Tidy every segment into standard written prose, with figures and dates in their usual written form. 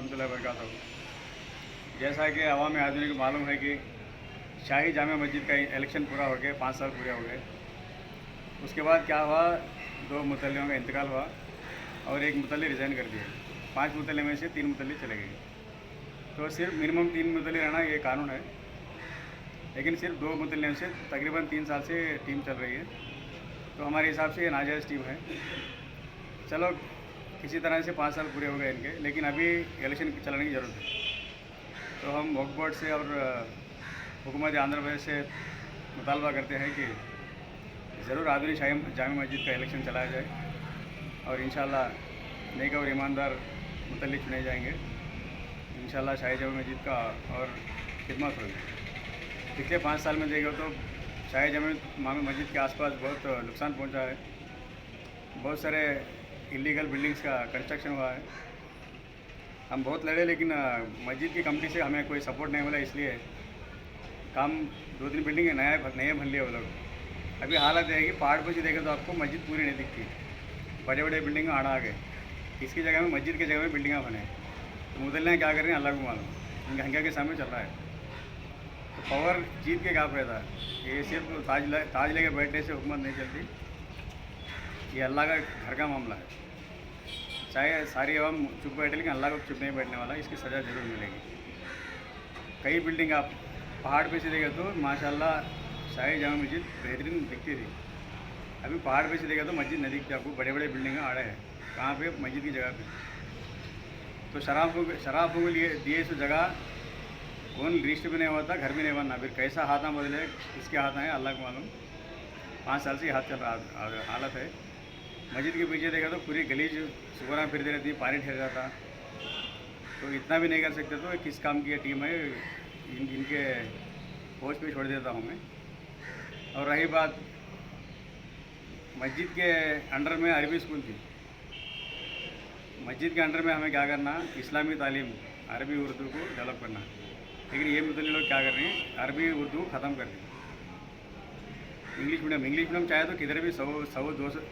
रहमतुल्लाहि व बरकातहू। जैसा कि अवाम हाज़रीन को मालूम है कि शाही जामा मस्जिद का इलेक्शन पूरा हो गया, 5 साल पूरे हो गए। उसके बाद क्या हुआ, 2 मुतल्लियों का इंतकाल हुआ और एक मुतल्ली रिज़ाइन कर दिया। 5 मुतल्ली में से 3 मुतल्ली चले गए। तो सिर्फ मिनिमम 3 मुतल्ली रहना ये कानून है, लेकिन सिर्फ 2 मुतल्लियों से तकरीबन 3 साल से टीम चल रही है। तो हमारे हिसाब से ये नाजायज़ टीम है। चलो किसी तरह से 5 साल पूरे हो गए इनके, लेकिन अभी इलेक्शन चलाने की ज़रूरत है। तो हम वक्फ बोर्ड से और हुकूमत आंध्र प्रदेश से मुतालबा करते हैं कि ज़रूर आधुनिक शाही जामा मस्जिद का इलेक्शन चलाया जाए और इंशाअल्लाह नेक और ईमानदार मुतल्लिक चुने जाएंगे। इंशाअल्लाह शाही जामा मस्जिद का और खिदमत होगी। पिछले 5 साल में देखें तो शाही जामा मस्जिद के आसपास बहुत नुकसान पहुंचा है। बहुत सारे इलीगल बिल्डिंग्स का कंस्ट्रक्शन हुआ है। हम बहुत लड़े, लेकिन मस्जिद की कमेटी से हमें कोई सपोर्ट नहीं मिला, इसलिए काम 2-3 बिल्डिंग नए बन लिए वो लोग। अभी हालत है कि पहाड़ पर से देखें तो आपको मस्जिद पूरी नहीं दिखती, बड़े बड़े बिल्डिंग आड़ा आ गए। इसकी जगह में मस्जिद की जगह में बिल्डिंगें बने। तो मुदल्ले क्या कर रहे हैं अल्लाह को मालूम, इनके हंका के सामने चल रहा है। तो पावर जीत के क्या फायदा है? ये सिर्फ ताज लेके बैठने से हुकूमत नहीं चलती। ये अल्लाह का घर का मामला है। चाहे सारी अवाम चुप बैठे, लेकिन अल्लाह को चुप नहीं बैठने वाला, इसकी सज़ा ज़रूर मिलेगी। कई बिल्डिंग आप पहाड़ पे से देखें तो माशाल्लाह शाही जामा मस्जिद बेहतरीन दिखती थी। अभी पहाड़ पे से देखें तो मस्जिद नहीं दिखती आपको, बड़े बड़े बिल्डिंग आड़े हैं। कहाँ पे? मस्जिद की जगह पे। तो शराब को लिए दिए इस जगह कौन रजिस्टर भी नहीं होता, घर भी नहीं बनना, फिर कैसा हाथा बदले, किसके हाथ है अल्लाह को मालूम। 5 साल से ये हाथ चल रहा हालत है। मस्जिद के पीछे देखा तो पूरी गलीज सुबह फिरती रहती, पानी ठहर जाता। तो इतना भी नहीं कर सकते, तो किस काम की ये टीम है, इनके पहुँच पे छोड़ देता हूँ मैं। और रही बात मस्जिद के अंडर में अरबी स्कूल थी। मस्जिद के अंडर में हमें क्या करना, इस्लामी तालीम अरबी उर्दू को डेवलप करना। लेकिन ये मुतल्ली लोग क्या कर रहे हैं, अरबी उर्दू ख़त्म कर दी। इंग्लिश मीडियम चाहे तो किधर भी 100-200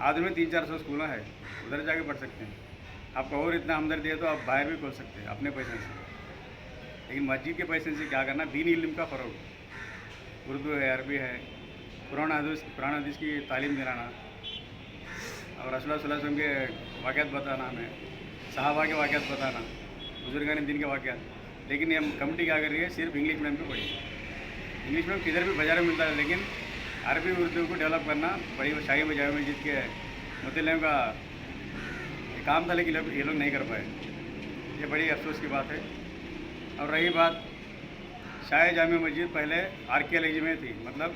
आधे में 300-400 स्कूल है, उधर जाके पढ़ सकते हैं। आपको और इतना हमदर्दी है तो आप बाहर भी खोल सकते हैं अपने पैसे से। लेकिन मस्जिद के पैसे से क्या करना, दीन इल्म का फ़रोग, उर्दू है, अरबी है, पुराना हदीस की तालीम दिलाना और रसूलुल्लाह सल्लल्लाहु अलैहि वसल्लम के वाक़यात बताना, हमें सहाबा के वाक़यात बताना, बुजुर्गान दिन के वाक़यात। लेकिन ये कमेटी क्या कर रही है, सिर्फ इंग्लिश मीडियम पे पढ़ी। इंग्लिश मीडियम किधर भी बाजार में मिलता है, लेकिन अरबी उर्दू को डेवलप करना बड़ी शाही जामा मस्जिद के मुतल्लियों का काम था, लेकिन ये लोग नहीं कर पाए। ये बड़ी अफसोस की बात है। और रही बात शाही जामा मस्जिद पहले आर्कियोलॉजी में थी, मतलब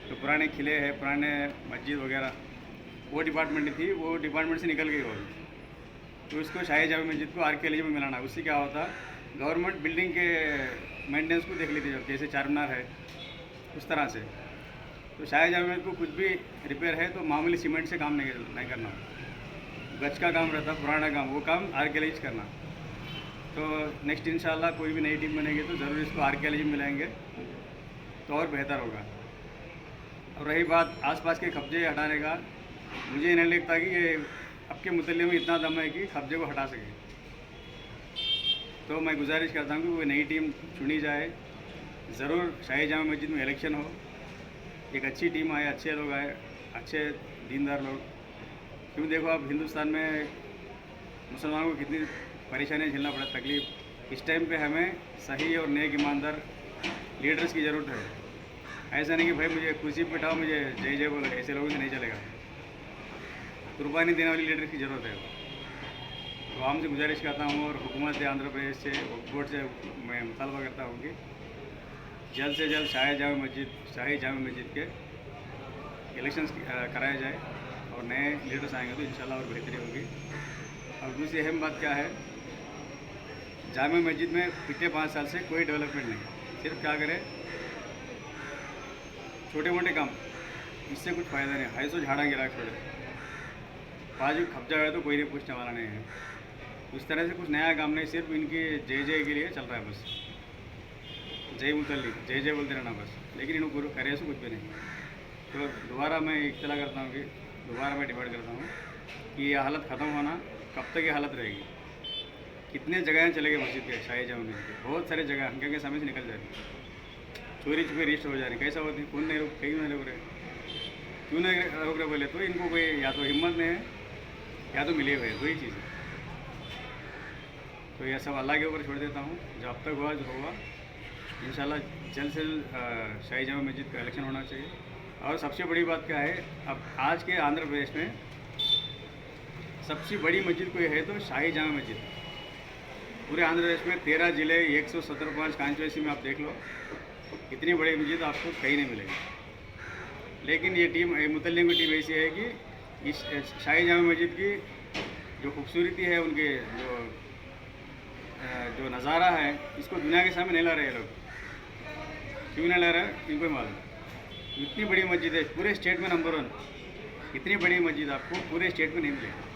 जो पुराने किले हैं, पुराने मस्जिद वगैरह, वो डिपार्टमेंट थी, वो डिपार्टमेंट से निकल गई वो। तो इसको शाही जामा मस्जिद को आर्कियोलॉजी में मिलाना, उससे क्या होता, गवर्नमेंट बिल्डिंग के मेंटेनेंस को देख लेती है, जैसे चारमीनार है उस तरह से। तो शाही जामा मस्जिद को कुछ भी रिपेयर है तो मामूली सीमेंट से काम नहीं करना, गज का काम रहता, पुराना काम, वो काम आर्कियोलॉजी करना। तो नेक्स्ट इंशाल्लाह कोई भी नई टीम बनेगी तो ज़रूर इसको आर्कियोलॉजी में मिलाएंगे तो और बेहतर होगा। और रही बात आसपास के कब्जे हटाने का, मुझे नहीं लगता कि ये आपके मुतल्ले में इतना दम है कि कब्जे को हटा सके। तो मैं गुजारिश करता हूँ कि वो नई टीम चुनी जाए, ज़रूर शाही जामा मस्जिद में इलेक्शन हो, एक अच्छी टीम आए, अच्छे लोग आए, अच्छे दीनदार लोग। क्यों देखो आप हिंदुस्तान में मुसलमानों को कितनी परेशानियाँ झेलना पड़ा, तकलीफ़। इस टाइम पे हमें सही और नेक ईमानदार लीडर्स की ज़रूरत है। ऐसा नहीं कि भाई मुझे कुर्सी पे बैठाओ, मुझे जय जय बोलो, ऐसे लोगों से नहीं चलेगा। कुर्बानी देने वाली लीडर की ज़रूरत है। तो हमसे गुजारिश करता हूँ और हुकूमत आंध्र प्रदेश से, वक्फ बोर्ड से मैं मुतालबा करता हूँ कि जल्द से जल्द शाही जामा मस्जिद के इलेक्शंस कराए जाए और नए लीडर्स आएंगे तो इंशाल्लाह और बेहतरी होगी। और दूसरी अहम बात क्या है, जामा मस्जिद में पिछले 5 साल से कोई डेवलपमेंट नहीं, सिर्फ क्या करें छोटे मोटे काम, इससे कुछ फ़ायदा नहीं। 250 झाड़ा गिरा छोड़े, बाजू कब्जा है तो कोई नहीं पूछने वाला नहीं है। उस तरह से कुछ नया काम नहीं, सिर्फ इनके जय जय के लिए चल रहा है बस। जय मुतल्ली जय जय बोलते रहना बस, लेकिन इन गुरु करे से कुछ भी नहीं। तो दोबारा मैं इत्तला करता हूँ कि दोबारा मैं डिमांड करता हूँ कि ये हालत ख़त्म होना, कब तक ये हालत रहेगी? कितने जगह चले गए मस्जिद के, शाही जामा मस्जिद के बहुत सारे जगह हंके के सामने से निकल जा रही, चोरी छुपे रजिस्टर हो जा रही। कैसा होती, कौन नहीं रोक, कहीं नहीं रोक रहे, क्यों नहीं रोक रहे बोले तो इनको कोई या तो हिम्मत नहीं है या तो मिले हुए, दो ही चीज़ है। तो यह सब अल्लाह के ऊपर छोड़ देता हूँ, जो अब तक हुआ जो होगा इंशाल्लाह जल्द से जल्द शाही जामा मस्जिद का इलेक्शन होना चाहिए। और सबसे बड़ी बात क्या है, अब आज के आंध्र प्रदेश में सबसे बड़ी मस्जिद कोई है तो शाही जामा मस्जिद। पूरे आंध्र प्रदेश में 13 ज़िले 175 कॉन्स्टिट्यूंसी में आप देख लो, इतनी बड़ी मस्जिद आपको कहीं नहीं मिलेगी। लेकिन ये टीम, मुतल्लिम की टीम ऐसी है कि इस शाही जामा मस्जिद की जो खूबसूरती है, उनके जो नज़ारा है, इसको दुनिया के सामने नहीं ला रहे हैं लोग। क्यों नहीं ला रहा है, इनको ही मालूम। इतनी बड़ी मस्जिद है पूरे स्टेट में नंबर 1, इतनी बड़ी मस्जिद आपको पूरे स्टेट में नहीं मिलेगी।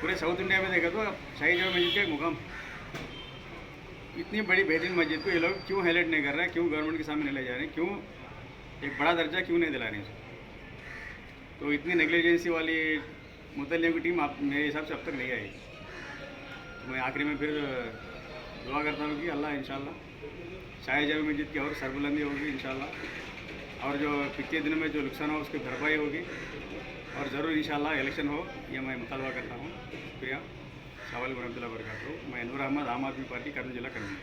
पूरे साउथ इंडिया में देखा तो शाही जामा मस्जिद का एक मुकाम, इतनी बड़ी बेहतरीन मस्जिद को ये लोग क्यों हाईलाइट नहीं कर रहे हैं, क्यों गवर्नमेंट के सामने नहीं ले जा रहे हैं, क्यों एक बड़ा दर्जा क्यों नहीं दिला रहे हैं। तो इतनी नेग्लिजेंसी वाली मुतल्लिम की टीम आप मेरे हिसाब से अब तक नहीं आई। तो मैं आखिरी में फिर दुआ करता हूँ कि अल्लाह इंशाल्लाह शाही जामा मस्जिद की और सरबुलंदी होगी इंशाल्लाह, और जो पिछले दिनों में जो नुकसान हो उसकी भरपाई होगी, और ज़रूर इंशाल्लाह इलेक्शन हो, ये मैं मुतालबा करता हूँ। शुक्रिया। सवाल वरहमतुल्लाहि वबरकातुहू। मैं नूर अहमद, आम आदमी पार्टी, कर्नूल जिला कर्नूल।